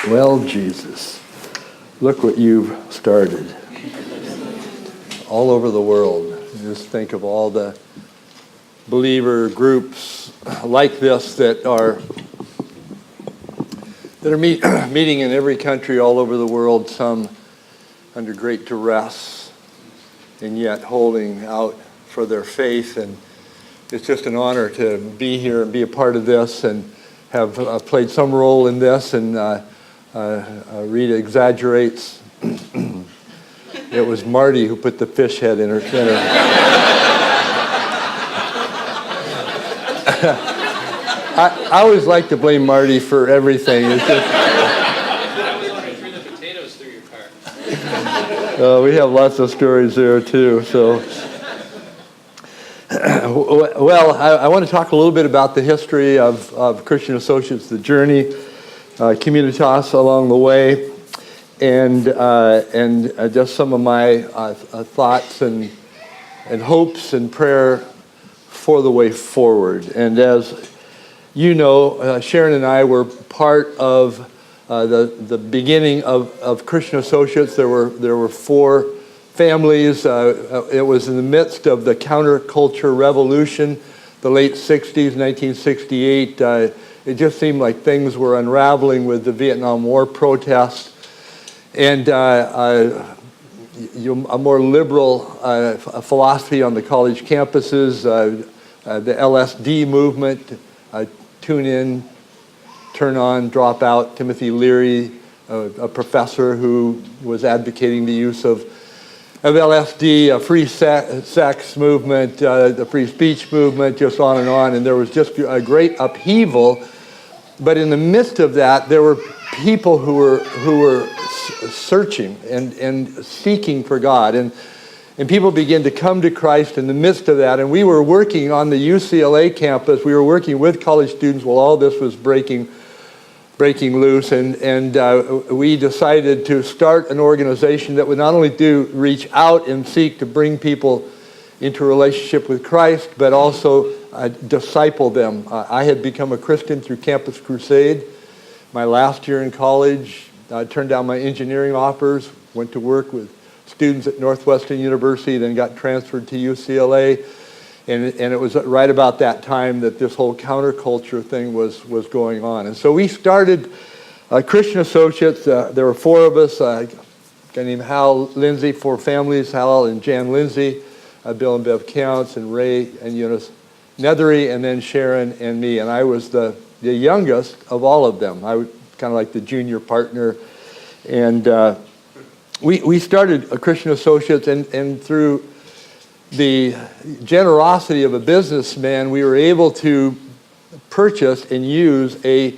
Well, Jesus, look what you've started. All over the world. Just think of all the believer groups like this that are meeting in every country all over the world, some under great duress, and yet holding out for their faith. And it's just an honor to be here and be a part of this and have played some role in this. And Rita exaggerates. It was Marty who put the fish head in her center. I always like to blame Marty for everything. It's just, I was wondering, threw the potatoes through your car. we have lots of stories there too. So, well, I want to talk a little bit about the history of Christian Associates, the journey, Communitas along the way, and just some of my thoughts and hopes and prayer for the way forward. And as you know, Sharon and I were part of the beginning of Christian Associates. There were four families. It was in the midst of the counterculture revolution, the late 60s, 1968. It just seemed like things were unraveling with the Vietnam War protests. And a more liberal philosophy on the college campuses, the LSD movement, tune in, turn on, drop out. Timothy Leary, a professor who was advocating the use of LSD, a free sex movement, the free speech movement, just on. And there was just a great upheaval. But in the midst of that, there were people who were searching and seeking for God. And people began to come to Christ in the midst of that. And we were working on the UCLA campus. We were working with college students while all this was breaking loose. And we decided to start an organization that would not only reach out and seek to bring people into a relationship with Christ, but also disciple them. I had become a Christian through Campus Crusade. My last year in college, I turned down my engineering offers, went to work with students at Northwestern University, then got transferred to UCLA. And it was right about that time that this whole counterculture thing was going on. And so we started Christian Associates. There were four of us, a guy named Hal Lindsay, four families, Hal and Jan Lindsay, Bill and Bev Counts, and Ray and Eunice Nethery, and then Sharon and me. And I was the youngest of all of them. I was kind of like the junior partner. And we started a Christian Associates, and through the generosity of a businessman, we were able to purchase and use a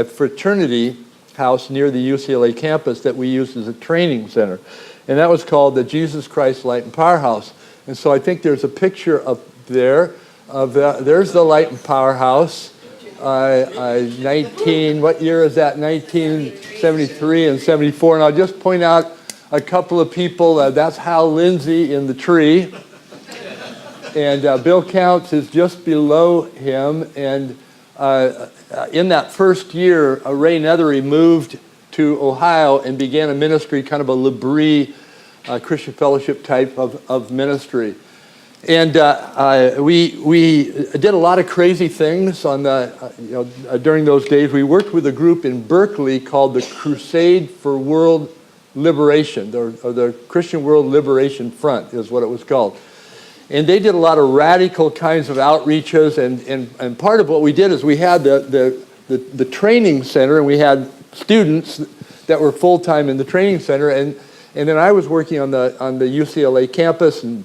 fraternity house near the UCLA campus that we used as a training center. And that was called the Jesus Christ Light and Power House. And so I think there's a picture up there there's the Light and Power House. 19, what year is that? 1973 and 74. And I'll just point out a couple of people. That's Hal Lindsay in the tree. And Bill Counts is just below him. And in that first year, Ray Nethery moved to Ohio and began a ministry, kind of a L'Abri Christian fellowship type of ministry. And we did a lot of crazy things on during those days. We worked with a group in Berkeley called the Crusade for World Liberation, or the Christian World Liberation Front is what it was called. And they did a lot of radical kinds of outreaches, and part of what we did is we had the training center, and we had students that were full-time in the training center, and then I was working on the UCLA campus and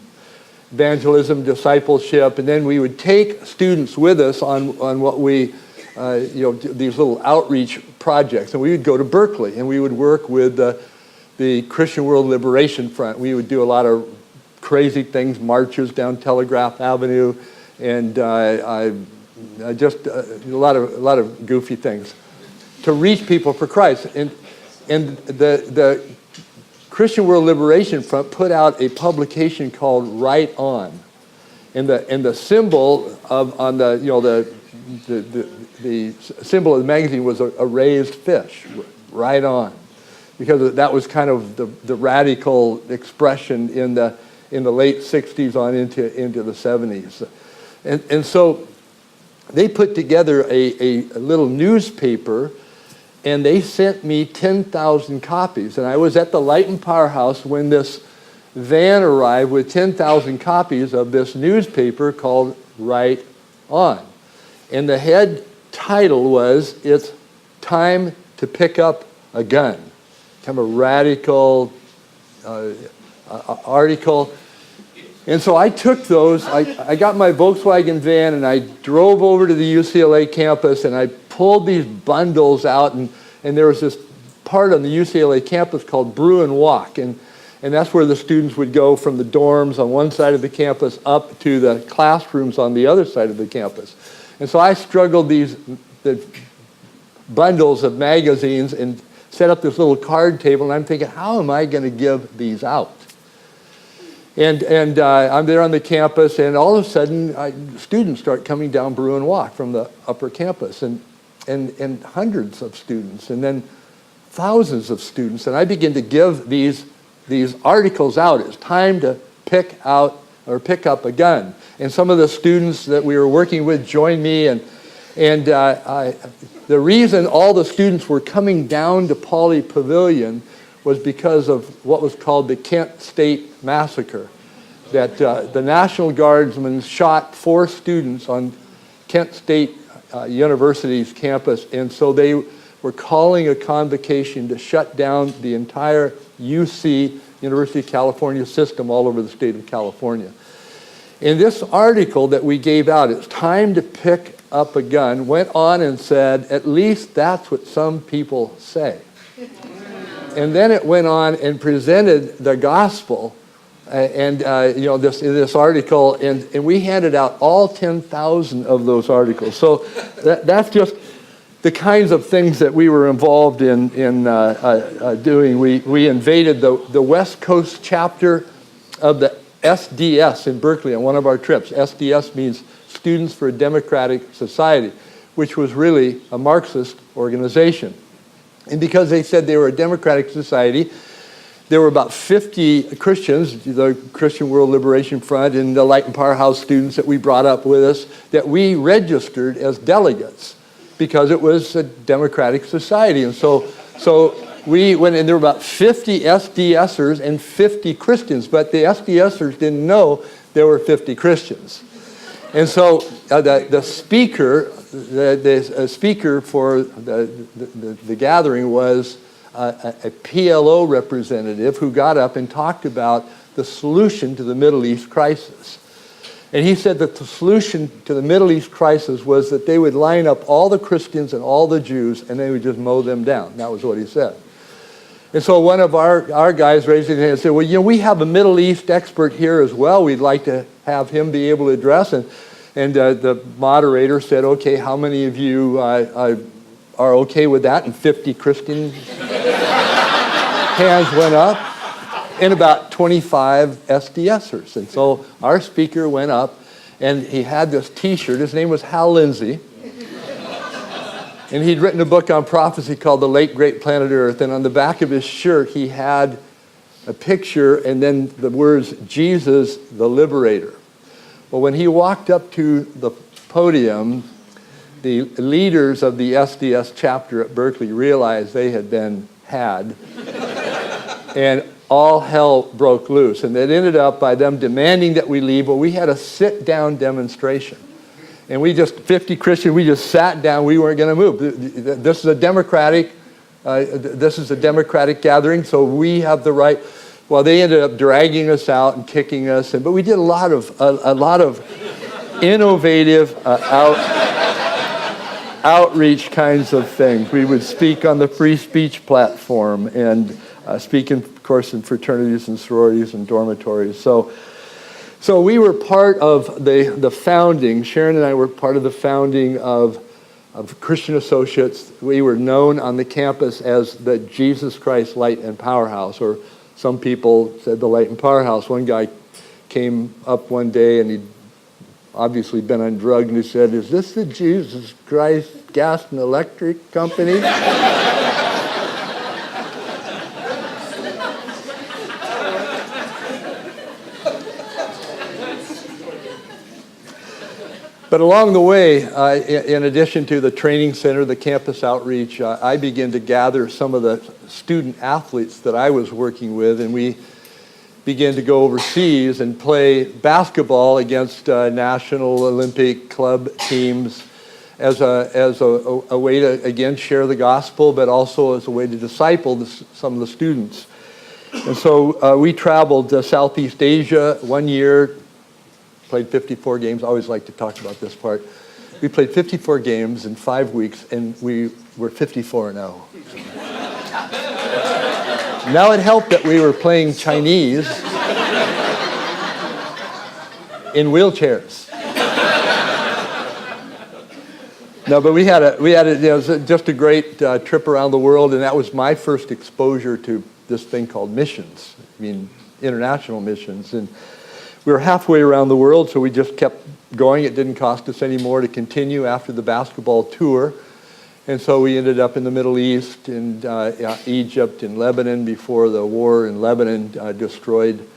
evangelism, discipleship, and then we would take students with us on what we, these little outreach projects, and we would go to Berkeley, and we would work with the Christian World Liberation Front. We would do a lot of crazy things, marches down Telegraph Avenue, and just a lot of goofy things to reach people for Christ. And the Christian World Liberation Front put out a publication called Right On, and the symbol on the symbol of the magazine was a raised fish, right on, because that was kind of the radical expression in the late 60s on into the 70s. And so they put together a little newspaper, and they sent me 10,000 copies. And I was at the Light and Powerhouse when this van arrived with 10,000 copies of this newspaper called Right On. And the head title was, "It's Time to Pick Up a Gun." Kind of a radical article. And so I took those, I got my Volkswagen van, and I drove over to the UCLA campus, and I pulled these bundles out, and there was this part on the UCLA campus called Brew and Walk, and that's where the students would go from the dorms on one side of the campus up to the classrooms on the other side of the campus. And so I struggled the bundles of magazines and set up this little card table, and I'm thinking, how am I going to give these out? And I'm there on the campus, and all of a sudden, students start coming down Brew and Walk from the upper campus, and hundreds of students, and then thousands of students. And I begin to give these articles out. It's time to pick up a gun. And some of the students that we were working with joined me, and the reason all the students were coming down to Pauley Pavilion was because of what was called the Kent State Massacre, that the National Guardsmen shot 4 students on Kent State University's campus, and so they were calling a convocation to shut down the entire UC, University of California system all over the state of California. In this article that we gave out, "It's Time to Pick Up a Gun," went on and said, "At least that's what some people say." And then it went on and presented the gospel, this article, and we handed out all 10,000 of those articles. So that's just the kinds of things that we were involved in doing. We invaded the West Coast chapter of the SDS in Berkeley on one of our trips. SDS means Students for a Democratic Society, which was really a Marxist organization. And because they said they were a democratic society, there were about 50 Christians, the Christian World Liberation Front and the Light and Powerhouse students that we brought up with us, that we registered as delegates because it was a democratic society. And so we went, and there were about 50 SDSers and 50 Christians, but the SDSers didn't know there were 50 Christians. And so the speaker for the gathering was a PLO representative who got up and talked about the solution to the Middle East crisis. And he said that the solution to the Middle East crisis was that they would line up all the Christians and all the Jews, and they would just mow them down. That was what he said. And so one of our guys raised his hand and said, "Well, we have a Middle East expert here as well. We'd like to have him be able to address." And the moderator said, "Okay, how many of you are okay with that?" And 50 Christian hands went up, and about 25 SDSers. And so our speaker went up, and he had this T-shirt. His name was Hal Lindsey. And he'd written a book on prophecy called The Late Great Planet Earth. And on the back of his shirt, he had a picture and then the words, "Jesus the Liberator." Well, when he walked up to the podium, the leaders of the SDS chapter at Berkeley realized they had been had. And all hell broke loose. And it ended up by them demanding that we leave. But we had a sit-down demonstration. And 50 Christians, we just sat down. We weren't going to move. This is a democratic gathering, so we have the right. Well, they ended up dragging us out and kicking us, but we did a lot of innovative outreach kinds of things. We would speak on the free speech platform and speak, of course, in fraternities and sororities and dormitories. So we were part of the founding. Sharon and I were part of the founding of Christian Associates. We were known on the campus as the Jesus Christ Light and Powerhouse, or some people said the Light and Powerhouse. One guy came up one day, and he'd obviously been on drugs, and he said, "Is this the Jesus Christ Gas and Electric Company?" But along the way, in addition to the training center, the campus outreach, I began to gather some of the student athletes that I was working with, and we began to go overseas and play basketball against national Olympic club teams as a way to, again, share the gospel, but also as a way to disciple some of the students. And so we traveled to Southeast Asia 1 year, played 54 games. I always like to talk about this part. We played 54 games in 5 weeks, and we were 54-0. Now it helped that we were playing Chinese in wheelchairs. No, but we had it was just a great trip around the world, and that was my first exposure to this thing called missions. I mean, international missions. And we were halfway around the world, so we just kept going. It didn't cost us any more to continue after the basketball tour. And so we ended up in the Middle East, in Egypt, in Lebanon, before the war in Lebanon destroyed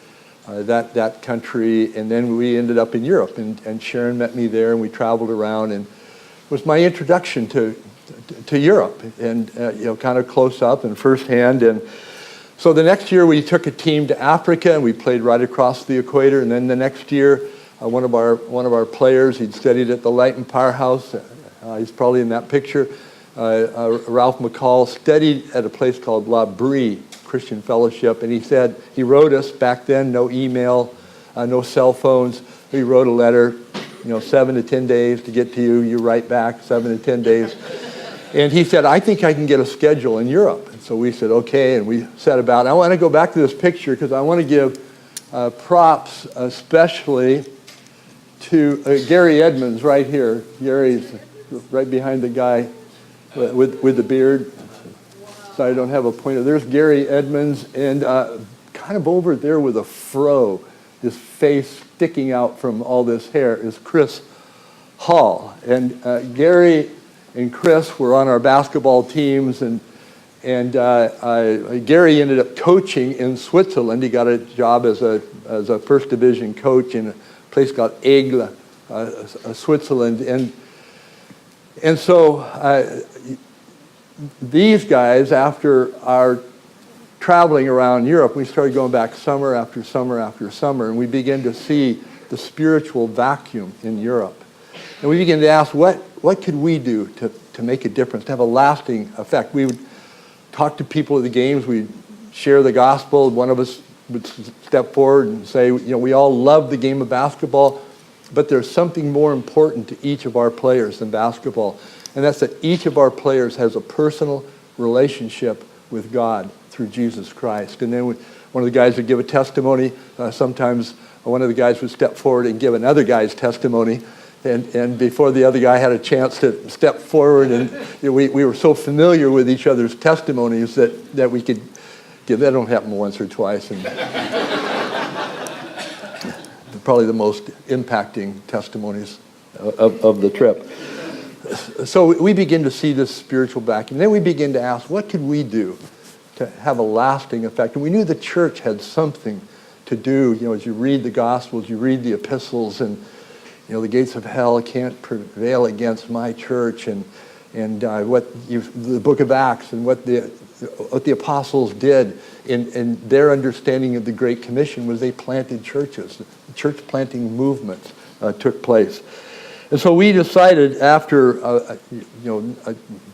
that country. And then we ended up in Europe, and Sharon met me there, and we traveled around. And it was my introduction to Europe, and kind of close up and firsthand. And so the next year we took a team to Africa, and we played right across the equator. And then the next year, one of our players, he'd studied at the Light and Powerhouse. He's probably in that picture. Ralph McCall studied at a place called La Brie Christian Fellowship, and he wrote us back then, no email, no cell phones. He wrote a letter, 7 to 10 days to get to you. You write back 7 to 10 days. And he said, I think I can get a schedule in Europe. And so we said, okay, and we set about. I want to go back to this picture because I want to give props especially to Gary Edmonds right here. Gary's right behind the guy with the beard. So I don't have a pointer. There's Gary Edmonds, and kind of over there with a fro, his face sticking out from all this hair, is Chris Hall. And Gary and Chris were on our basketball teams, and Gary ended up coaching in Switzerland. He got a job as a first division coach in a place called Aigle, Switzerland, and so these guys, after our traveling around Europe, we started going back summer after summer after summer, and we began to see the spiritual vacuum in Europe. And we began to ask, what could we do to make a difference, to have a lasting effect? We would talk to people at the games. We'd share the gospel. One of us would step forward and say, we all love the game of basketball, but there's something more important to each of our players than basketball, and that's that each of our players has a personal relationship with God through Jesus Christ. And then one of the guys would give a testimony. Sometimes one of the guys would step forward and give another guy's testimony. And before the other guy had a chance to step forward, and we were so familiar with each other's testimonies that we could give. That don't happen once or twice. And probably the most impacting testimonies of the trip. So we begin to see this spiritual vacuum. Then we begin to ask, what could we do to have a lasting effect? And we knew the church had something to do. As you read the Gospels, you read the epistles, and the gates of hell can't prevail against my church, and the book of Acts, and what the apostles did in their understanding of the Great Commission was they planted churches. The church planting movements took place. And so we decided after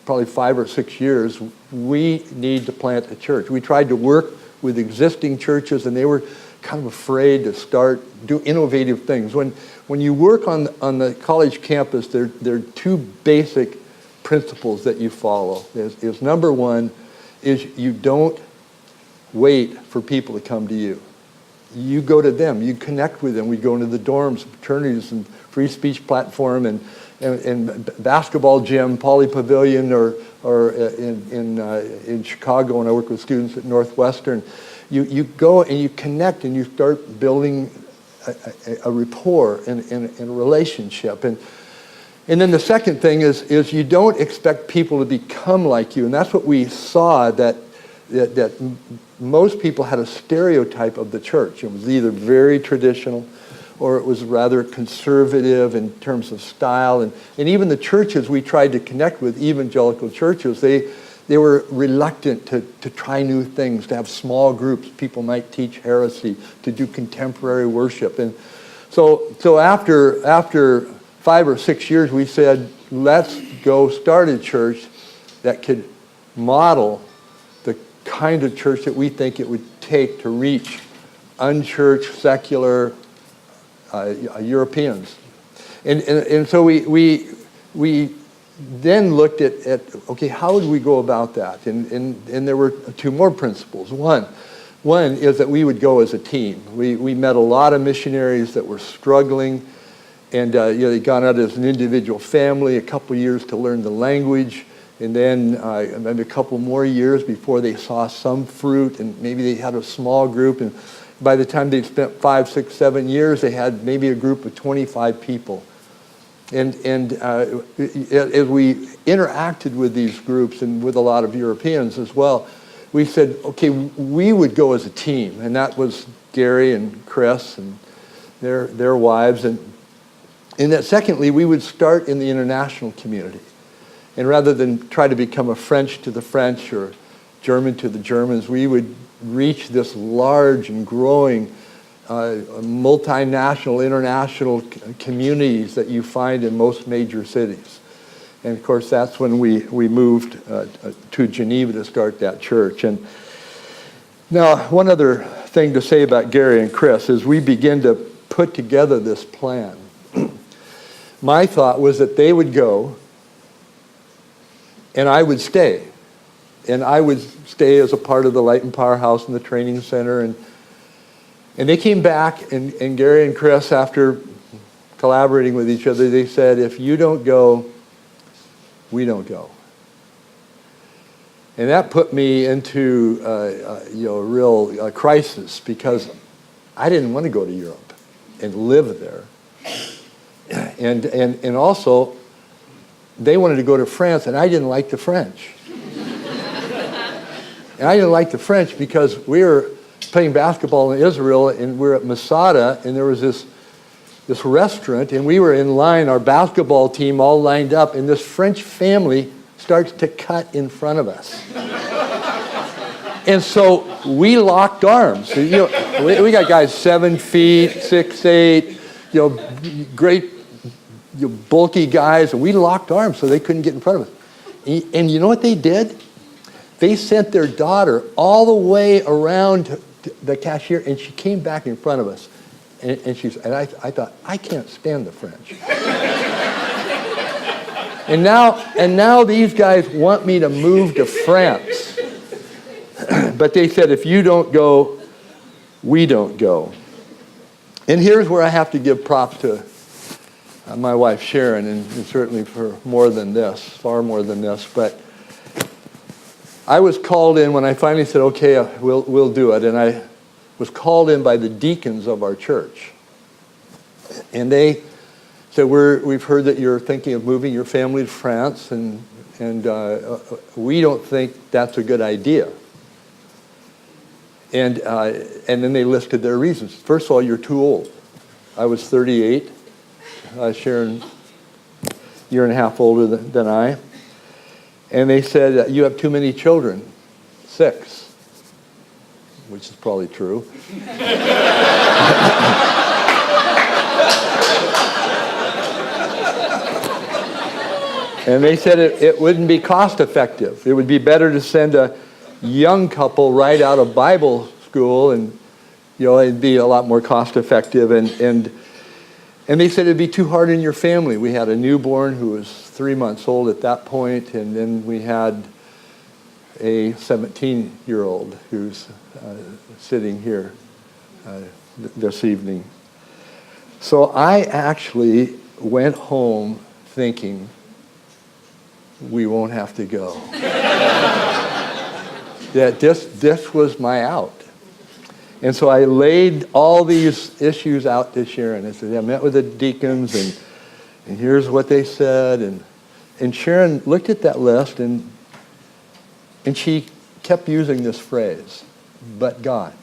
probably 5 or 6 years, we need to plant a church. We tried to work with existing churches, and they were kind of afraid to do innovative things. When you work on the college campus, there are two basic principles that you follow. Is number one is you don't wait for people to come to you. You go to them. You connect with them. We go into the dorms, fraternities, and free speech platform, and basketball gym, Poly Pavilion, or in Chicago, when I work with students at Northwestern. You go and you connect, and you start building a rapport and a relationship. And then the second thing is you don't expect people to become like you. And that's what we saw, that most people had a stereotype of the church. It was either very traditional, or it was rather conservative in terms of style. And even the churches we tried to connect with, evangelical churches, they were reluctant to try new things, to have small groups. People might teach heresy, to do contemporary worship. And so after 5 or 6 years, we said, let's go start a church that could model the kind of church that we think it would take to reach unchurched, secular Europeans. And so we then looked at okay, how would we go about that? And there were 2 more principles. One is that we would go as a team. We met a lot of missionaries that were struggling, and they'd gone out as an individual family, a couple years to learn the language, and then a couple more years before they saw some fruit, and maybe they had a small group, and by the time they'd spent 5, 6, 7 years, they had maybe a group of 25 people. And as we interacted with these groups and with a lot of Europeans as well, we said, okay, we would go as a team. And that was Gary and Chris and their wives. And that secondly, we would start in the international community. And rather than try to become a French to the French or German to the Germans, we would reach this large and growing multinational, international communities that you find in most major cities. And of course, that's when we moved to Geneva to start that church. And now, one other thing to say about Gary and Chris is we begin to put together this plan. My thought was that they would go, and I would stay. And I would stay as a part of the Light and Power House and the training center. And they came back, and Gary and Chris, after collaborating with each other, they said, if you don't go, we don't go. And that put me into a real crisis, because I didn't want to go to Europe and live there. And also, they wanted to go to France, and I didn't like the French. And I didn't like the French because we were playing basketball in Israel, and we were at Masada, and there was this restaurant, and we were in line, our basketball team all lined up, and this French family starts to cut in front of us. And so we locked arms. So, we got guys 7 feet, 6'8", great, bulky guys, and we locked arms so they couldn't get in front of us. And you know what they did? They sent their daughter all the way around the cashier, and she came back in front of us. And I thought, I can't stand the French. and now these guys want me to move to France. But they said, if you don't go, we don't go. And here's where I have to give props to my wife Sharon, and certainly for more than this, far more than this. But I was called in when I finally said, okay, we'll do it. And I was called in by the deacons of our church. And they said, we've heard that you're thinking of moving your family to France, and we don't think that's a good idea. And then they listed their reasons. First of all, you're too old. I was 38. Sharon, a year and a half older than I. And they said, you have too many children, 6, which is probably true. And they said it wouldn't be cost effective. It would be better to send a young couple right out of Bible school, and it'd be a lot more cost effective. And they said it'd be too hard on your family. We had a newborn who was 3 months old at that point, and then we had a 17-year-old who's sitting here this evening. So I actually went home thinking, we won't have to go. That this was my out. And so I laid all these issues out to Sharon. I said, I met with the deacons, and here's what they said. And Sharon looked at that list, and she kept using this phrase, but God.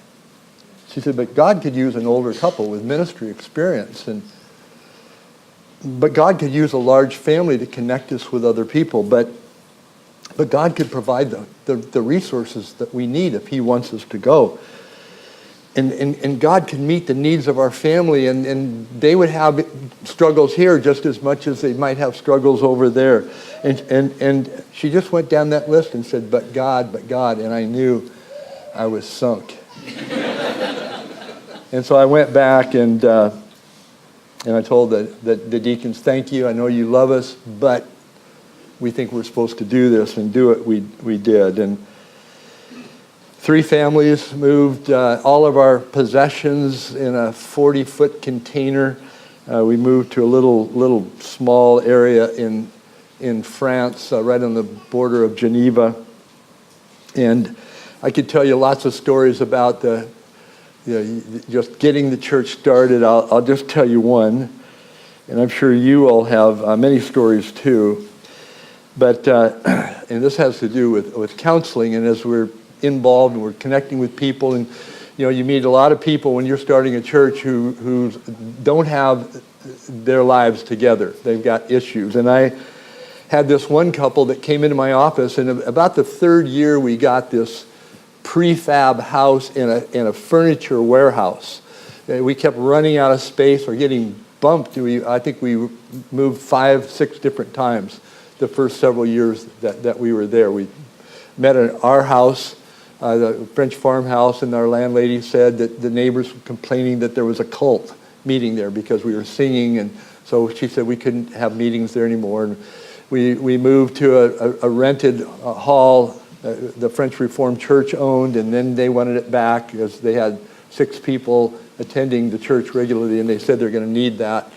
She said, but God could use an older couple with ministry experience, but God could use a large family to connect us with other people, but God could provide the resources that we need if he wants us to go. And God can meet the needs of our family, and they would have struggles here just as much as they might have struggles over there. And she just went down that list and said, but God, and I knew I was sunk. And so I went back and I told the deacons, thank you, I know you love us, but we think we're supposed to do this, and do it. We did. And 3 families moved all of our possessions in a 40-foot container. We moved to a little small area in France, right on the border of Geneva. And I could tell you lots of stories about just getting the church started. I'll just tell you one, and I'm sure you all have many stories too. But and this has to do with counseling, and as we're involved and we're connecting with people, and you meet a lot of people when you're starting a church who don't have their lives together. They've got issues. And I had this one couple that came into my office, and about the 3rd year we got this prefab house in a furniture warehouse. We kept running out of space or getting bumped. I think we moved 5, 6 different times the first several years that we were there. We met at our house, the French farmhouse, and our landlady said that the neighbors were complaining that there was a cult meeting there because we were singing, and so she said we couldn't have meetings there anymore. And we moved to a rented hall the French Reformed Church owned, and then they wanted it back because they had 6 people attending the church regularly, and they said they're going to need that.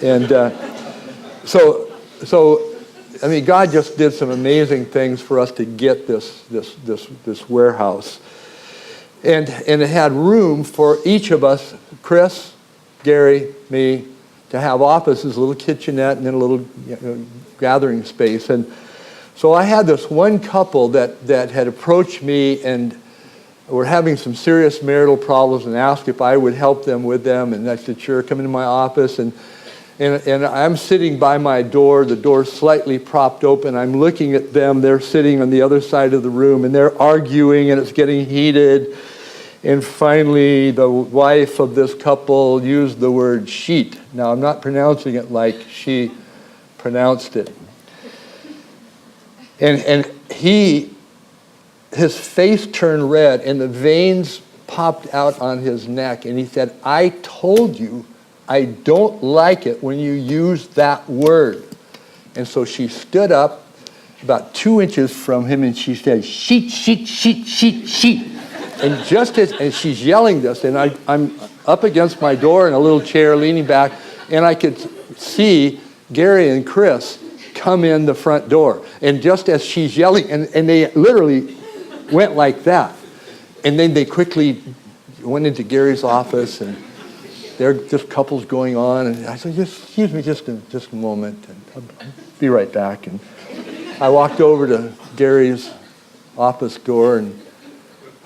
And so I mean, God just did some amazing things for us to get this warehouse, and it had room for each of us, Chris, Gary, me, to have offices, a little kitchenette, and then a little gathering space. And so I had this one couple that had approached me and were having some serious marital problems and asked if I would help them with them. And I said, sure, come into my office. And I'm sitting by my door, the door's slightly propped open. I'm looking at them. They're sitting on the other side of the room, and they're arguing, and it's getting heated. And finally, the wife of this couple used the word sheet. Now, I'm not pronouncing it like she pronounced it. And his face turned red, and the veins popped out on his neck. And he said, I told you I don't like it when you use that word. And so she stood up about 2 inches from him, and she said, sheet, sheet, sheet, sheet, sheet. And and she's yelling this, and I'm up against my door in a little chair leaning back, and I could see Gary and Chris come in the front door. And just as she's yelling, and they literally went like that. And then they quickly went into Gary's office, and there are just couples going on. And I said, excuse me just a moment, and I'll be right back. And I walked over to Gary's office door, and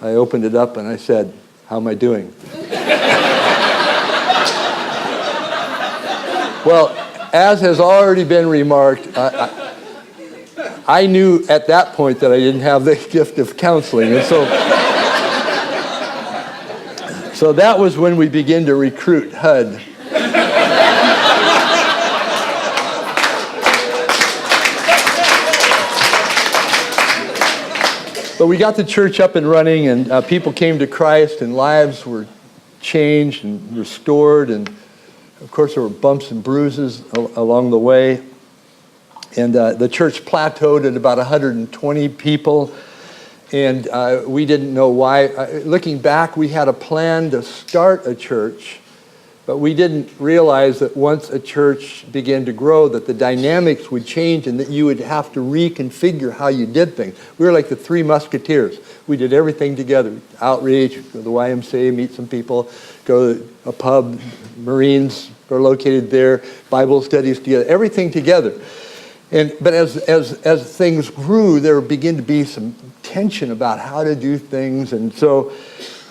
I opened it up, and I said, how am I doing? Well, as has already been remarked, I knew at that point that I didn't have the gift of counseling. And so that was when we began to recruit HUD. But we got the church up and running, and people came to Christ, and lives were changed and restored. And of course, there were bumps and bruises along the way. And the church plateaued at about 120 people. And we didn't know why. Looking back, we had a plan to start a church, but we didn't realize that once a church began to grow, that the dynamics would change and that you would have to reconfigure how you did things. We were like the 3 Musketeers. We did everything together. Outreach, go to the YMCA, meet some people, go to a pub, Marines are located there, Bible studies together, everything together. But as things grew, there began to be some tension about how to do things. And so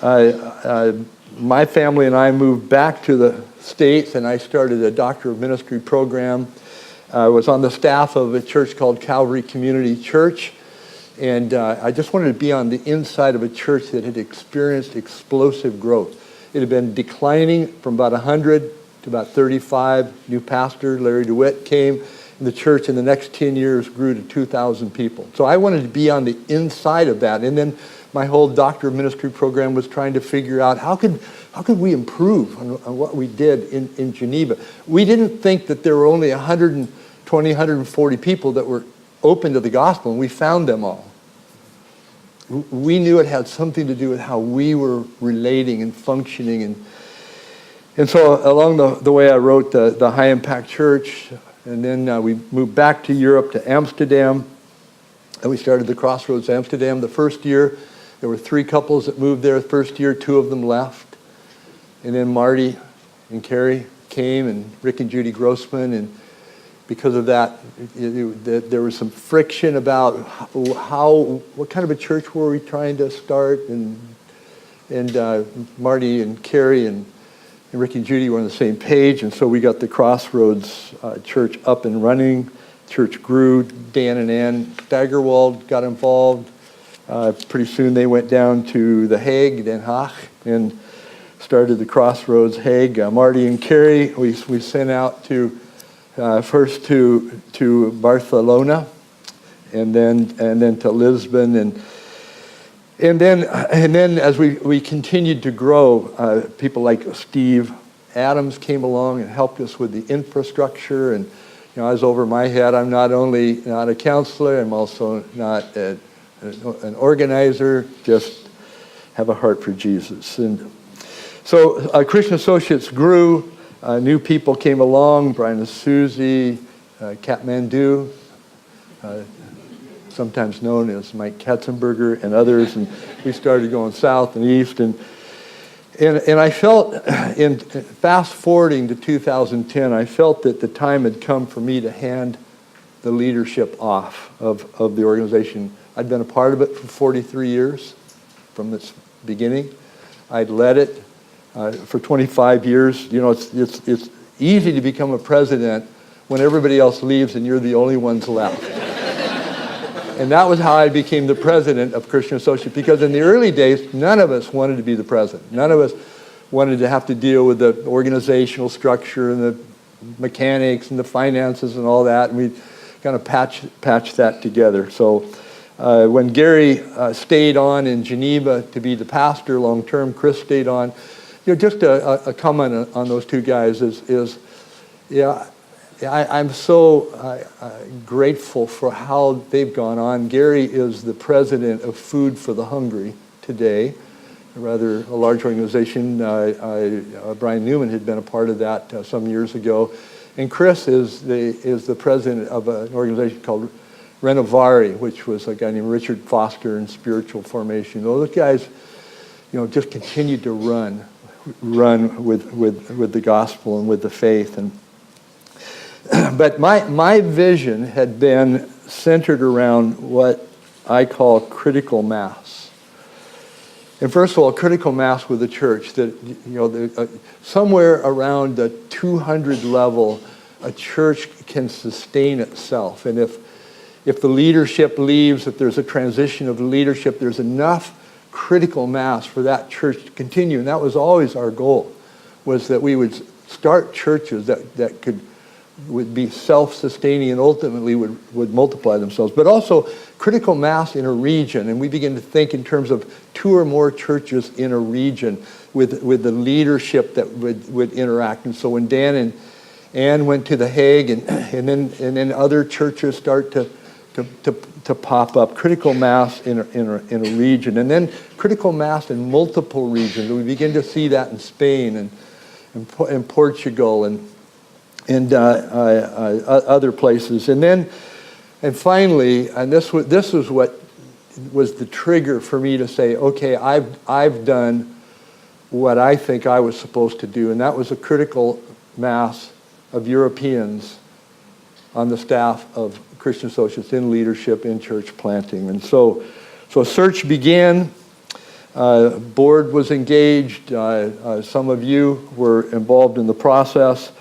my family and I moved back to the States, and I started a Doctor of Ministry program. I was on the staff of a church called Calvary Community Church, and I just wanted to be on the inside of a church that had experienced explosive growth. It had been declining from about 100 to about 35. New pastor, Larry DeWitt, came. And the church in the next 10 years grew to 2,000 people. So I wanted to be on the inside of that. And then my whole Doctor of Ministry program was trying to figure out how could we improve on what we did in Geneva. We didn't think that there were only 120, 140 people that were open to the gospel, and we found them all. We knew it had something to do with how we were relating and functioning. And so along the way, I wrote the High Impact Church, and then we moved back to Europe, to Amsterdam, and we started the Crossroads Amsterdam. The first year, there were 3 couples that moved there. The first year, 2 of them left. And then Marty and Carrie came, and Rick and Judy Grossman, and because of that, there was some friction about what kind of a church were we trying to start, and Marty and Carrie and Rick and Judy were on the same page, and so we got the Crossroads Church up and running. Church grew. Dan and Ann Steigerwald got involved. Pretty soon they went down to The Hague, Den Haag, and started the Crossroads Hague. Marty and Carrie, we sent out to first to Barcelona, and then to Lisbon, and then as we continued to grow, people like Steve Adams came along and helped us with the infrastructure. And I was over my head. I'm not only not a counselor, I'm also not an organizer. Just have a heart for Jesus. And so Christian Associates grew. New people came along, Brian and Susie, Kathmandu, sometimes known as Mike Katzenberger, and others, and we started going south and east, and I felt, in fast forwarding to 2010, I felt that the time had come for me to hand the leadership off of the organization. I'd been a part of it for 43 years, from its beginning. I'd led it for 25 years. It's easy to become a president when everybody else leaves and you're the only ones left. And that was how I became the president of Christian Associates, because in the early days, none of us wanted to be the president. None of us wanted to have to deal with the organizational structure and the mechanics and the finances and all that, and we kind of patched that together. So when Gary stayed on in Geneva to be the pastor long-term, Chris stayed on. Just a comment on those two guys is I'm so grateful for how they've gone on. Gary is the president of Food for the Hungry today, a large organization. Brian Newman had been a part of that some years ago. And Chris is the president of an organization called Renovari, which was a guy named Richard Foster in spiritual formation. Those guys, just continued to run with the gospel and with the faith. But my vision had been centered around what I call critical mass. And first of all, critical mass with the church, that somewhere around the 200 level, a church can sustain itself. And if the leadership leaves, if there's a transition of leadership, there's enough critical mass for that church to continue. And that was always our goal, was that we would start churches that would be self-sustaining and ultimately would multiply themselves. But also critical mass in a region. And we begin to think in terms of 2 or more churches in a region with the leadership that would interact. And so when Dan and Ann went to The Hague, and then other churches start to pop up, critical mass in a region, and then critical mass in multiple regions. And we begin to see that in Spain and Portugal and other places. And finally, and this was what was the trigger for me to say, okay, I've done what I think I was supposed to do, and that was a critical mass of Europeans on the staff of Christian Associates in leadership, in church planting. And so a search began. Board was engaged. Some of you were involved in the process.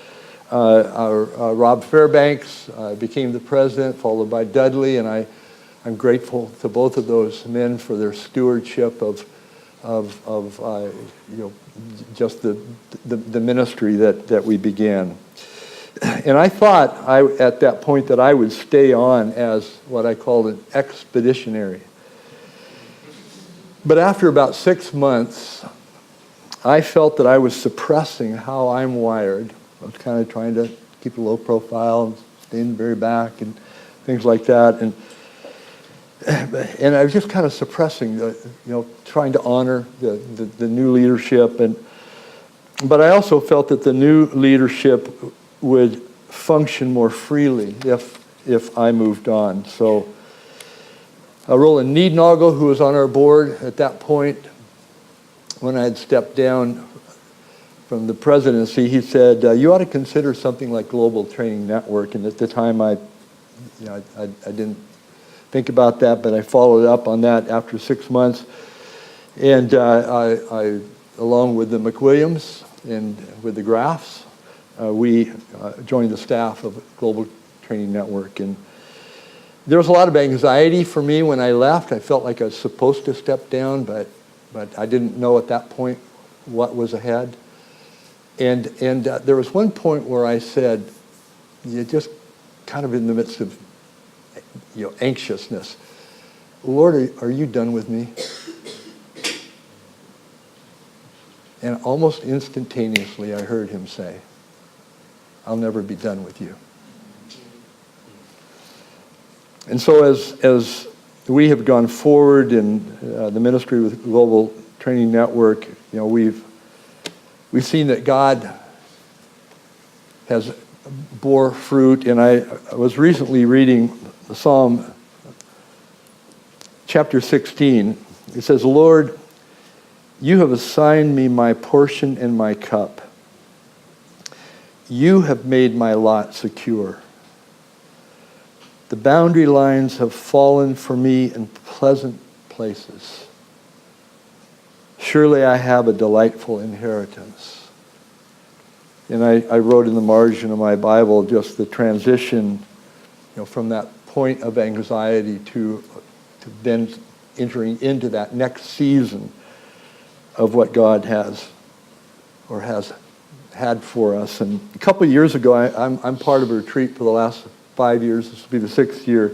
Rob Fairbanks became the president, followed by Dudley, and I'm grateful to both of those men for their stewardship of just the ministry that we began. And I thought at that point that I would stay on as what I called an expeditionary. But after about 6 months, I felt that I was suppressing how I'm wired. I was kind of trying to keep a low profile and stay in the very back and things like that. And I was just kind of suppressing, trying to honor the new leadership. But I also felt that the new leadership would function more freely if I moved on. So Roland Neednagel, who was on our board at that point, when I had stepped down from the presidency, he said, you ought to consider something like Global Training Network. And at the time, I didn't think about that, but I followed up on that after 6 months. And I along with the McWilliams and with the Graffs, we joined the staff of Global Training Network. And there was a lot of anxiety for me when I left. I felt like I was supposed to step down, but I didn't know at that point what was ahead. And there was one point where I said, you're just kind of in the midst of anxiousness. Lord, are you done with me? And almost instantaneously I heard him say, I'll never be done with you. And so as we have gone forward in the ministry with Global Training Network, we've seen that God has bore fruit. And I was recently reading Psalm chapter 16. It says, Lord, you have assigned me my portion and my cup. You have made my lot secure. The boundary lines have fallen for me in pleasant places. Surely I have a delightful inheritance. And I wrote in the margin of my Bible just the transition, from that point of anxiety to then entering into that next season of what God has had for us. And a couple of years ago, I'm part of a retreat for the last 5 years. This will be the 6th year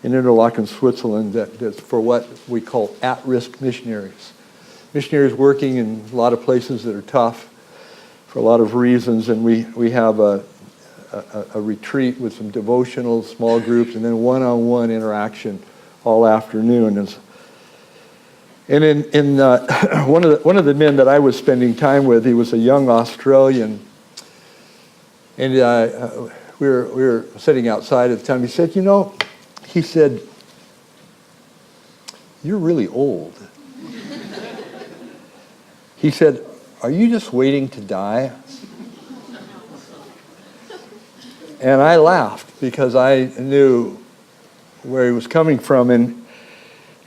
in Interlaken, Switzerland, that's for what we call at-risk missionaries. Missionaries working in a lot of places that are tough for a lot of reasons, and we have a retreat with some devotional small groups and then one-on-one interaction all afternoon. And in one of the men that I was spending time with, he was a young Australian, and we were sitting outside at the time. He said, you're really old. He said, are you just waiting to die? And I laughed because I knew where he was coming from. And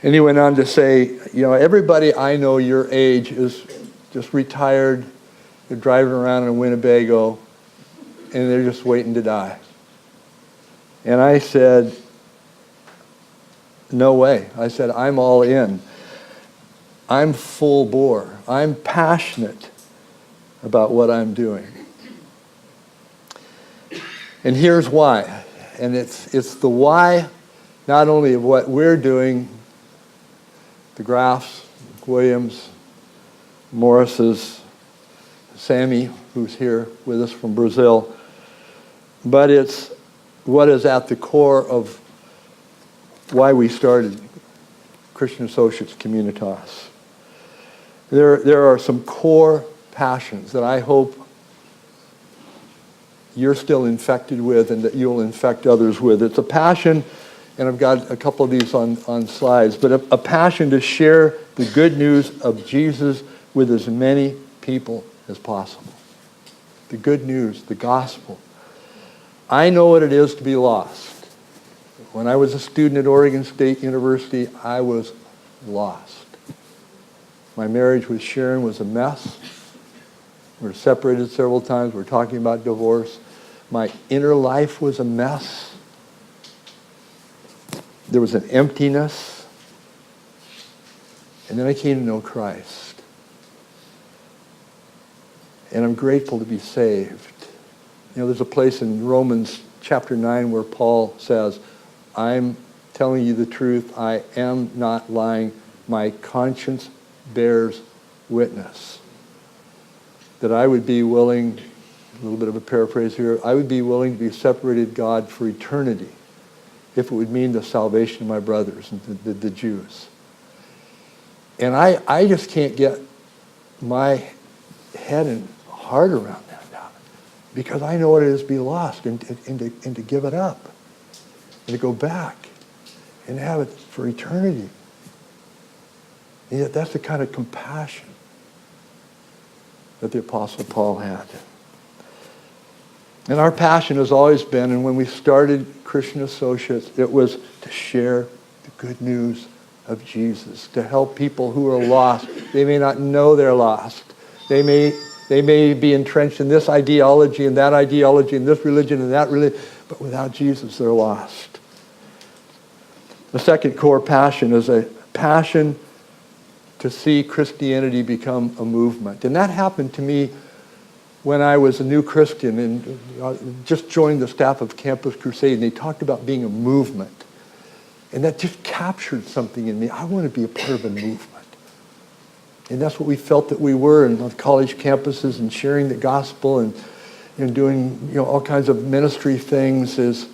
he went on to say, everybody I know your age is just retired. They're driving around in a Winnebago, and they're just waiting to die. And I said, no way. I said, I'm all in. I'm full bore. I'm passionate about what I'm doing. And here's why. And it's the why not only of what we're doing, the Graffs, Williams, Morris's, Sammy, who's here with us from Brazil, but it's what is at the core of why we started Christian Associates Communitas. There are some core passions that I hope you're still infected with and that you'll infect others with. It's a passion, and I've got a couple of these on slides, but a passion to share the good news of Jesus with as many people as possible. The good news, the gospel. I know what it is to be lost. When I was a student at Oregon State University, I was lost. My marriage with Sharon was a mess. We were separated several times. We were talking about divorce. My inner life was a mess. There was an emptiness. And then I came to know Christ. And I'm grateful to be saved. You know, there's a place in Romans chapter 9 where Paul says, I'm telling you the truth. I am not lying. My conscience bears witness. That I would be willing, a little bit of a paraphrase here, I would be willing to be separated God for eternity if it would mean the salvation of my brothers, the Jews. And I just can't get my head and heart around that now, because I know what it is to be lost and to give it up and to go back and have it for eternity. And yet that's the kind of compassion that the Apostle Paul had. And our passion has always been, and when we started Christian Associates, it was to share the good news of Jesus, to help people who are lost. They may not know they're lost. They may be entrenched in this ideology and that ideology and this religion and that religion, but without Jesus, they're lost. The second core passion is a passion to see Christianity become a movement. And that happened to me when I was a new Christian and just joined the staff of Campus Crusade, and they talked about being a movement. And that just captured something in me. I want to be a part of a movement. And that's what we felt that we were on the college campuses, and sharing the gospel and doing all kinds of ministry things is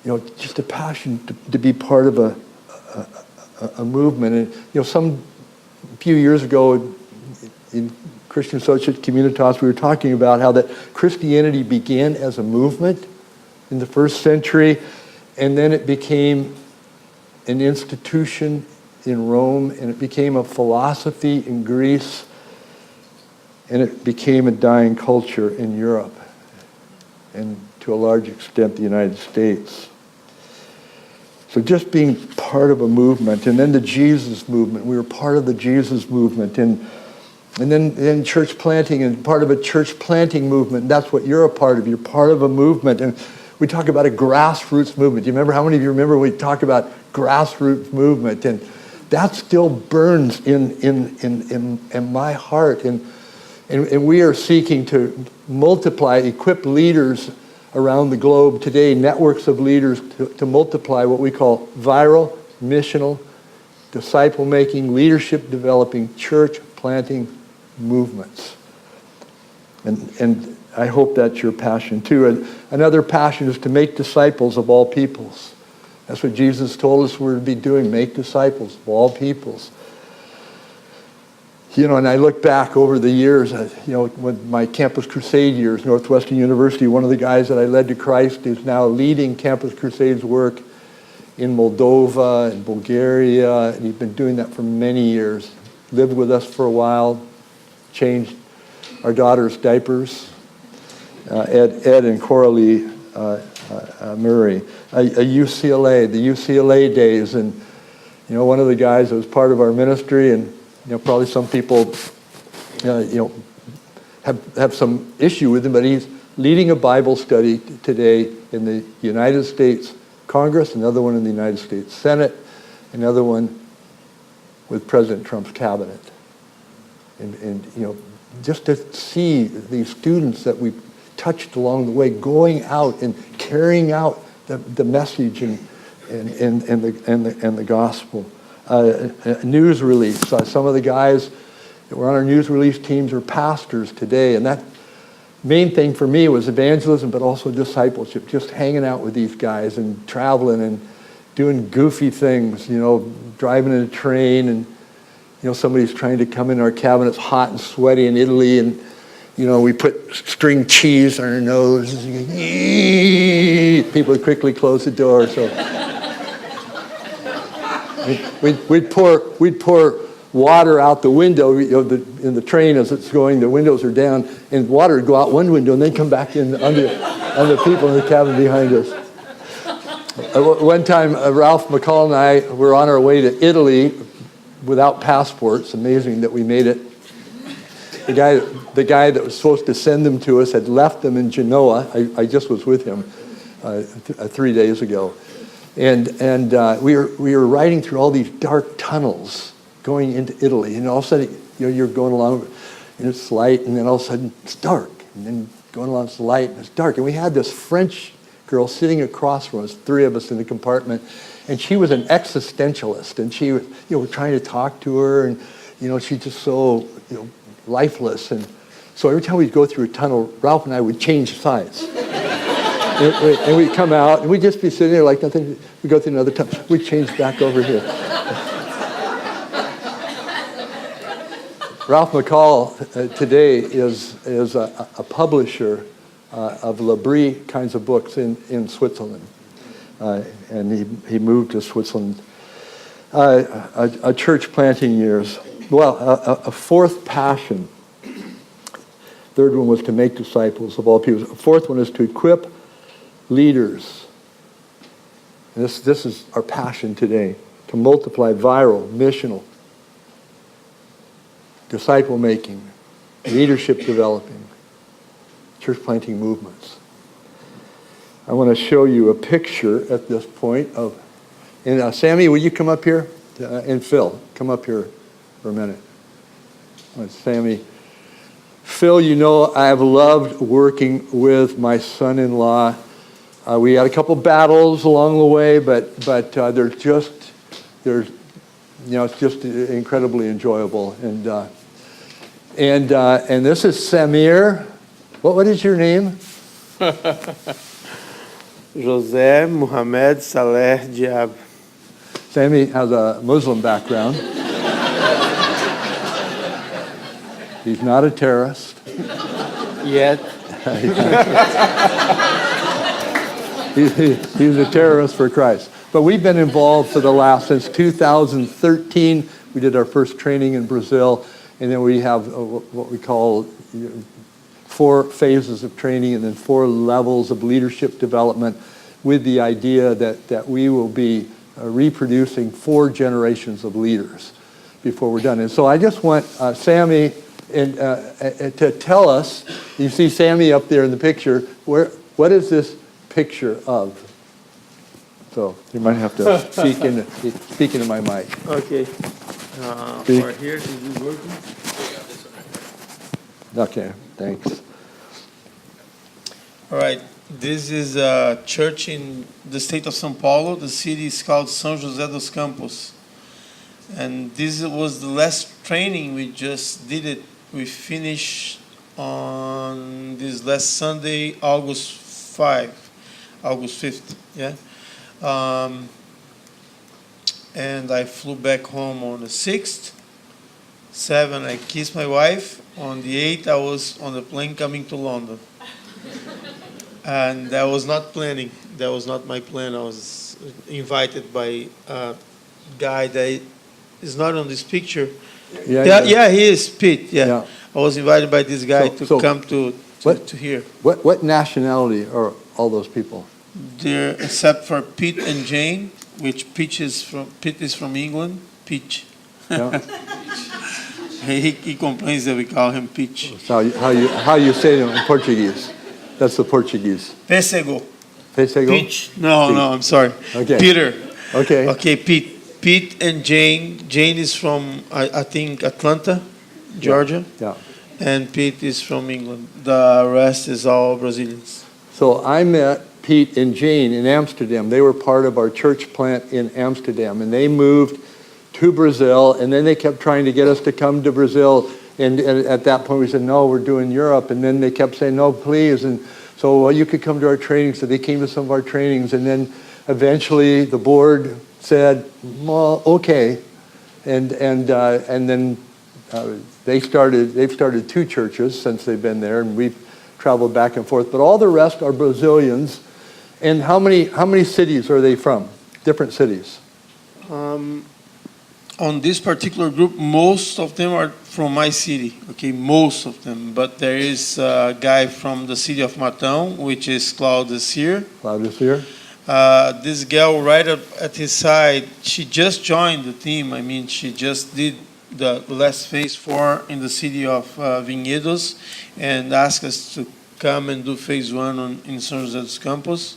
just a passion to be part of a movement. And a few years ago in Christian Associates Communitas, we were talking about how that Christianity began as a movement in the first century, and then it became an institution in Rome, and it became a philosophy in Greece, and it became a dying culture in Europe, and to a large extent the United States. So just being part of a movement, and then the Jesus movement. We were part of the Jesus movement, and then church planting, and part of a church planting movement. That's what you're a part of. You're part of a movement. And we talk about a grassroots movement. Do you remember, how many of you remember we talk about grassroots movement? And that still burns in my heart. And we are seeking to multiply, equip leaders around the globe today, networks of leaders to multiply what we call viral, missional, disciple-making, leadership-developing, church-planting movements. And I hope that's your passion too. And another passion is to make disciples of all peoples. That's what Jesus told us we're to be doing, make disciples of all peoples. And I look back over the years, when my Campus Crusade years, Northwestern University, one of the guys that I led to Christ is now leading Campus Crusade's work in Moldova and Bulgaria, and he's been doing that for many years. Lived with us for a while, changed our daughter's diapers. Ed and Coralie Murray, the UCLA days, and one of the guys that was part of our ministry, and probably some people have some issue with him, but he's leading a Bible study today in the United States Congress, another one in the United States Senate, another one with President Trump's cabinet. And just to see these students that we touched along the way going out and carrying out the message and the gospel. A news release. Some of the guys that were on our news release teams are pastors today, and that main thing for me was evangelism, but also discipleship, just hanging out with these guys and traveling and doing goofy things, driving in a train, and somebody's trying to come in our cabin, it's hot and sweaty in Italy, and we put string cheese on our nose. People would quickly close the door. So we'd pour water out the window. In the train as it's going, the windows are down, and water would go out one window and then come back in on the people in the cabin behind us. One time, Ralph McCall and I were on our way to Italy without passports. Amazing that we made it. The guy that was supposed to send them to us had left them in Genoa. I just was with him 3 days ago. And we were riding through all these dark tunnels going into Italy. And all of a sudden, you're going along, and it's light, and then all of a sudden, it's dark. And then going along, it's light, and it's dark. And we had this French girl sitting across from us, 3 of us in the compartment, and she was an existentialist. And she was, we're trying to talk to her, and, she's just so, lifeless. And so every time we'd go through a tunnel, Ralph and I would change sides. and we'd come out, and we'd just be sitting there like nothing. We'd go through another tunnel. We'd change back over here. Ralph McCall today is a publisher of Labrie kinds of books in Switzerland. And he moved to Switzerland. A church planting years. Well, a fourth passion. Third one was to make disciples of all people. A fourth one is to equip leaders. And this is our passion today. To multiply viral, missional, disciple making, leadership developing, church planting movements. I want to show you a picture at this point of, and Sammy, will you come up here? And Phil, come up here for a minute. Sammy. Phil, I've loved working with my son-in-law. We had a couple battles along the way, but it's just incredibly enjoyable. And this is Samir. What is your name? José Mohamed Saleh Diab. Sammy has a Muslim background. He's not a terrorist. Yet. He's a terrorist for Christ. But we've been involved since 2013. We did our first training in Brazil, and then we have what we call 4 phases of training and then 4 levels of leadership development, with the idea that we will be reproducing 4 generations of leaders before we're done. And so I just want Sammy to tell us, you see Sammy up there in the picture, what is this picture of? So you might have to speak into my mic. Okay. Right here, is this working? Okay, thanks. All right. This is a church in the state of São Paulo. The city is called São José dos Campos. And this was the last training we just did it. We finished on this last Sunday, August 5th, yeah. And I flew back home on the 6th. 7, I kissed my wife. On the 8th, I was on the plane coming to London. And that was not planning. That was not my plan. I was invited by a guy that is not on this picture. Yeah, he is, Pete. Yeah. I was invited by this guy to come to here. What nationality are all those people? They're, except for Pete and Jane, which Pete is from England. Peach. Yeah. He complains that we call him Peach. So how you say them in Portuguese? That's the Portuguese. Pêssego. Pêssego? Peach. No, I'm sorry. Okay. Peter. Okay. Okay, Pete and Jane. Jane is from, I think, Atlanta, Georgia. Yeah. And Pete is from England. The rest is all Brazilians. So I met Pete and Jane in Amsterdam. They were part of our church plant in Amsterdam, and they moved to Brazil, and then they kept trying to get us to come to Brazil. And at that point, we said, no, we're doing Europe. And then they kept saying, no, please. And so, well, you could come to our trainings. So they came to some of our trainings. And then eventually the board said, well, okay. And then they've started 2 churches since they've been there. And we've traveled back and forth. But all the rest are Brazilians. And how many cities are they from? Different cities. On this particular group, most of them are from my city, okay, most of them. But there is a guy from the city of Matão, which is Claudius here. Claudius here. This girl right up at his side, she just joined the team. I mean, she just did the last phase 4 in the city of Vinhedos and asked us to come and do phase 1 in São José dos Campos.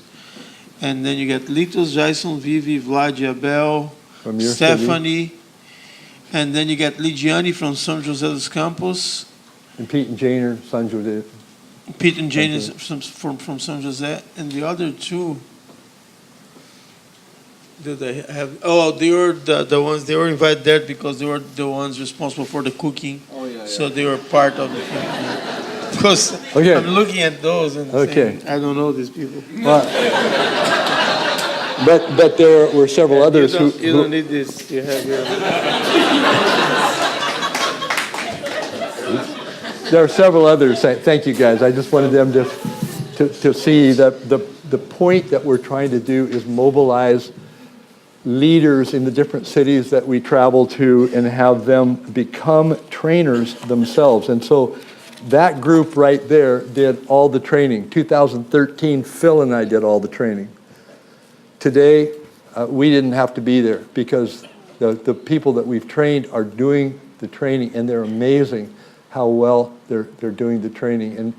And then you get Litos, Jason, Vivi, Vlad, Abel, From your Stephanie. And then you get Lidiane from São José dos Campos. And Pete and Jane are San Jose. Pete and Jane is from São José. And the other two, do they have? Oh, they were the ones, they were invited there because they were the ones responsible for the cooking. Oh, yeah. So they were part of the thing. Because Okay. I'm looking at those and Okay. saying, I don't know these people. Well, but there were several others you who don't need this. You have your. there are several others. Thank you, guys. I just wanted them to see that the point that we're trying to do is mobilize leaders in the different cities that we travel to and have them become trainers themselves. And so that group right there did all the training. 2013, Phil and I did all the training. Today, we didn't have to be there because the people that we've trained are doing the training, and they're amazing how well they're doing the training.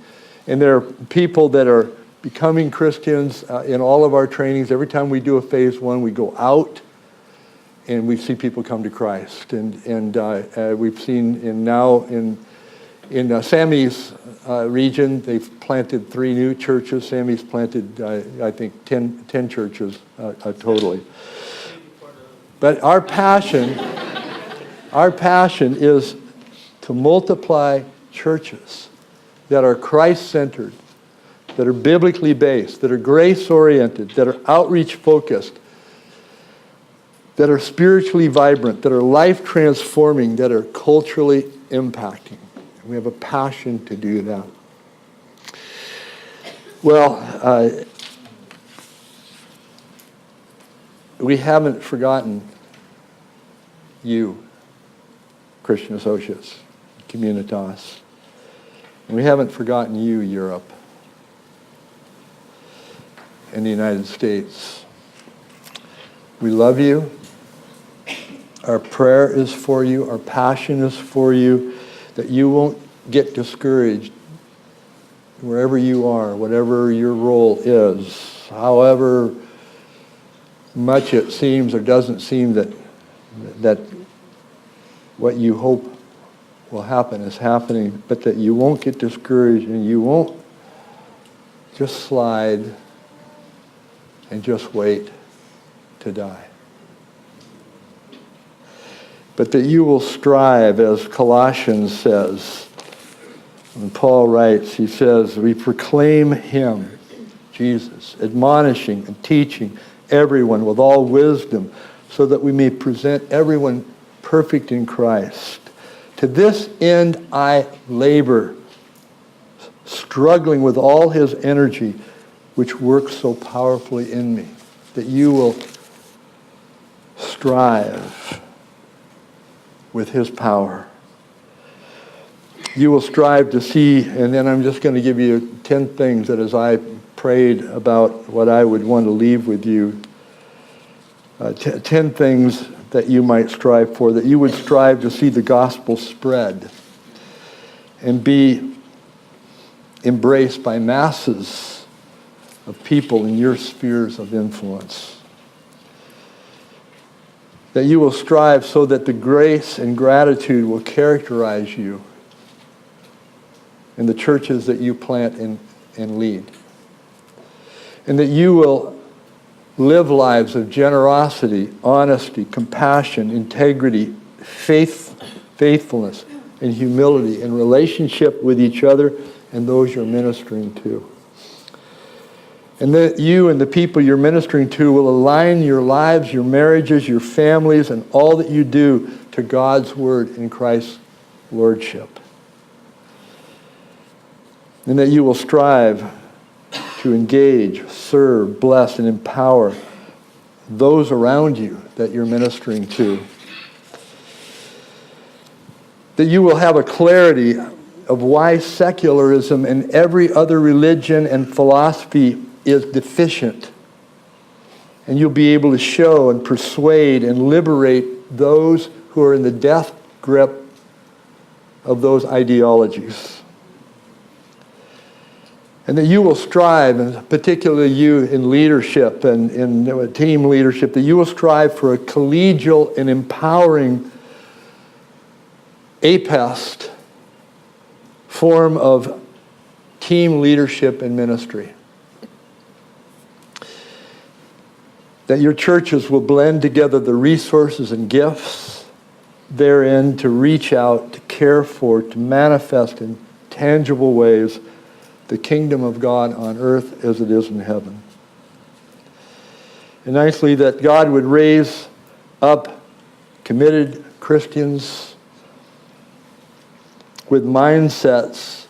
And there are people that are becoming Christians in all of our trainings. Every time we do a phase 1, we go out and we see people come to Christ. And we've seen now in Sammy's region, they've planted 3 new churches. Sammy's planted, I think, 10 churches totally. But our passion is to multiply churches that are Christ-centered, that are biblically based, that are grace-oriented, that are outreach-focused, that are spiritually vibrant, that are life-transforming, that are culturally impacting. We have a passion to do that. Well, we haven't forgotten you, Christian Associates, Communitas. And we haven't forgotten you, Europe, and the United States. We love you. Our prayer is for you. Our passion is for you, that you won't get discouraged wherever you are, whatever your role is, however much it seems or doesn't seem that what you hope will happen is happening, but that you won't get discouraged and you won't just slide and just wait to die. But that you will strive, as Colossians says. When Paul writes, he says, we proclaim him, Jesus, admonishing and teaching everyone with all wisdom, so that we may present everyone perfect in Christ. To this end I labor, struggling with all his energy, which works so powerfully in me, that you will strive with his power. You will strive to see, and then I'm just going to give you 10 things that as I prayed about what I would want to leave with you, 10 things that you might strive for, that you would strive to see the gospel spread and be embraced by masses of people in your spheres of influence. That you will strive so that the grace and gratitude will characterize you in the churches that you plant and lead. And that you will live lives of generosity, honesty, compassion, integrity, faithfulness, and humility in relationship with each other and those you're ministering to. And that you and the people you're ministering to will align your lives, your marriages, your families, and all that you do to God's word in Christ's lordship. And that you will strive to engage, serve, bless, and empower those around you that you're ministering to. That you will have a clarity of why secularism and every other religion and philosophy is deficient. And you'll be able to show and persuade and liberate those who are in the death grip of those ideologies. And that you will strive, and particularly you in leadership and in team leadership, that you will strive for a collegial and empowering APEST form of team leadership and ministry. That your churches will blend together the resources and gifts therein to reach out, to care for, to manifest in tangible ways the kingdom of God on earth as it is in heaven. And nicely, that God would raise up committed Christians with mindsets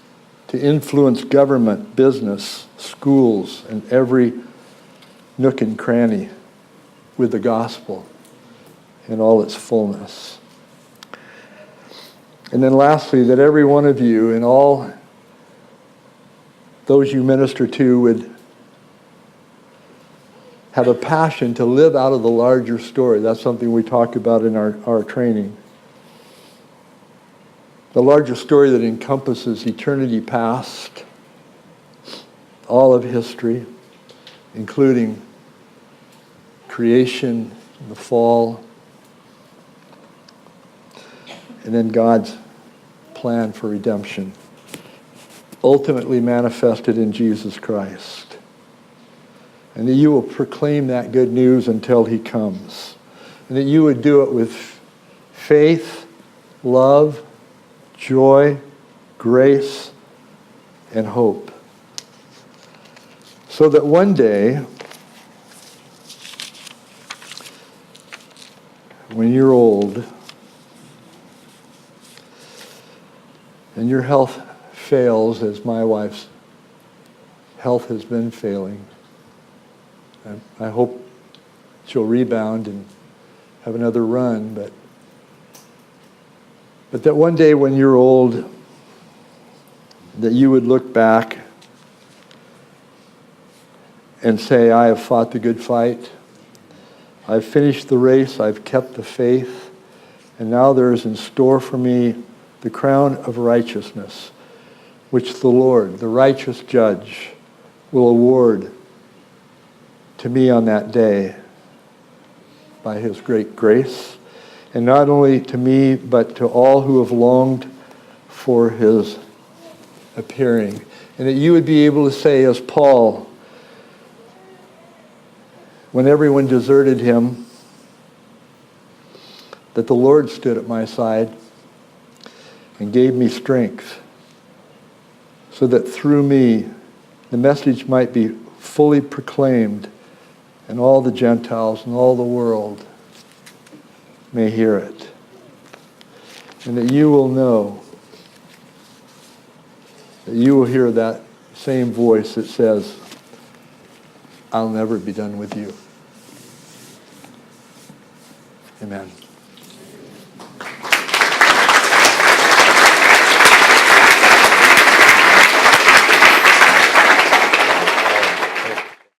to influence government, business, schools, and every nook and cranny with the gospel in all its fullness. And then lastly, that every one of you and all those you minister to would have a passion to live out of the larger story. That's something we talk about in our training. The larger story that encompasses eternity past, all of history, including creation, the fall, and then God's plan for redemption, ultimately manifested in Jesus Christ. And that you will proclaim that good news until he comes. And that you would do it with faith, love, joy, grace, and hope. So that one day, when you're old, and your health fails, as my wife's health has been failing, I hope she'll rebound and have another run, but that one day when you're old, that you would look back and say, I have fought the good fight, I've finished the race, I've kept the faith, and now there is in store for me the crown of righteousness, which the Lord, the righteous judge, will award to me on that day by his great grace. And not only to me, but to all who have longed for his appearing. And that you would be able to say, as Paul, when everyone deserted him, that the Lord stood at my side and gave me strength, so that through me the message might be fully proclaimed, and all the Gentiles and all the world may hear it. And that you will know, that you will hear that same voice that says, I'll never be done with you. Amen.